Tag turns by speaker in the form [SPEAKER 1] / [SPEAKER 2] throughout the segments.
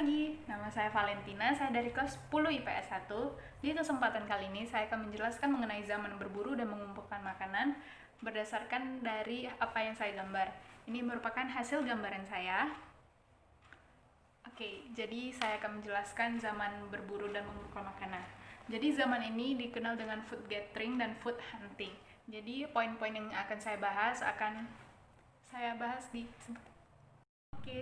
[SPEAKER 1] pagi, nama saya Valentina, saya dari kelas 10 IPS 1. Di kesempatan kali ini saya akan menjelaskan mengenai zaman berburu dan mengumpulkan makanan berdasarkan dari apa yang saya gambar. Ini merupakan hasil gambaran saya. Oke, jadi saya akan menjelaskan zaman berburu dan mengumpulkan makanan. Jadi zaman ini dikenal dengan food gathering dan food hunting. Jadi poin-poin yang akan saya bahas di Oke,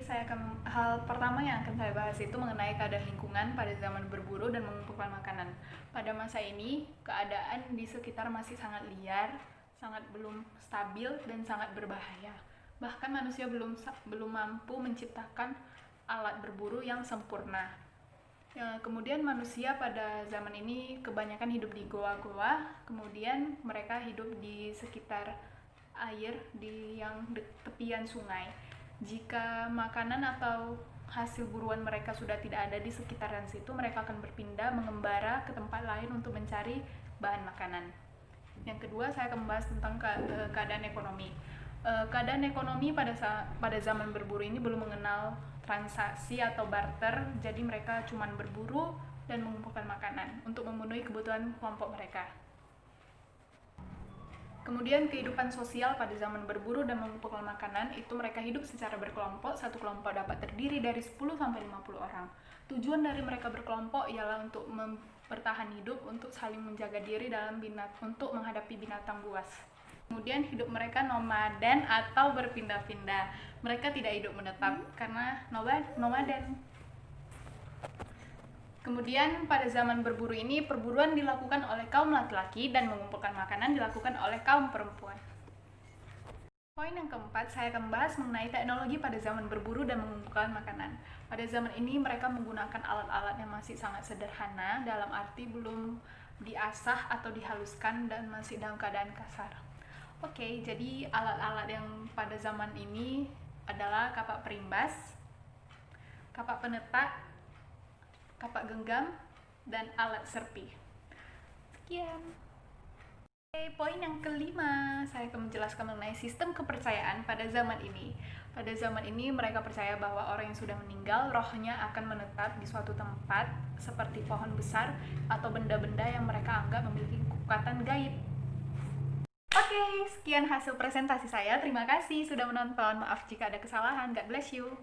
[SPEAKER 1] hal pertama yang akan saya bahas itu mengenai keadaan lingkungan pada zaman berburu dan mengumpulkan makanan. Pada masa ini, keadaan di sekitar masih sangat liar, sangat belum stabil dan sangat berbahaya. Bahkan manusia belum mampu menciptakan alat berburu yang sempurna. Kemudian manusia pada zaman ini kebanyakan hidup di goa-goa, kemudian mereka hidup di sekitar air yang tepian sungai. Jika makanan atau hasil buruan mereka sudah tidak ada di sekitaran situ, mereka akan berpindah mengembara ke tempat lain untuk mencari bahan makanan. Yang kedua, saya akan membahas tentang keadaan ekonomi. Keadaan ekonomi pada zaman berburu ini belum mengenal transaksi atau barter, jadi mereka cuma berburu dan mengumpulkan makanan untuk memenuhi kebutuhan kelompok mereka. Kemudian kehidupan sosial pada zaman berburu dan mengumpulkan makanan itu mereka hidup secara berkelompok. Satu kelompok dapat terdiri dari 10-50 orang. Tujuan dari mereka berkelompok ialah untuk bertahan hidup, untuk saling menjaga diri untuk menghadapi binatang buas. Kemudian hidup mereka nomaden atau berpindah-pindah. Mereka tidak hidup menetap karena nomaden. Kemudian pada zaman berburu ini, perburuan dilakukan oleh kaum laki-laki dan mengumpulkan makanan dilakukan oleh kaum perempuan. Poin yang keempat, saya akan membahas mengenai teknologi pada zaman berburu dan mengumpulkan makanan. Pada zaman ini mereka menggunakan alat-alat yang masih sangat sederhana, dalam arti belum diasah atau dihaluskan dan masih dalam keadaan kasar. Oke, jadi alat-alat yang pada zaman ini adalah kapak perimbas, kapak penetak, kapak genggam, dan alat serpi. Sekian. Poin yang kelima, saya akan menjelaskan mengenai sistem kepercayaan pada zaman ini. Pada zaman ini mereka percaya bahwa orang yang sudah meninggal, rohnya akan menetap di suatu tempat seperti pohon besar atau benda-benda yang mereka anggap memiliki kekuatan gaib. Oke, sekian hasil presentasi saya. Terima kasih sudah menonton. Maaf jika ada kesalahan. God bless you.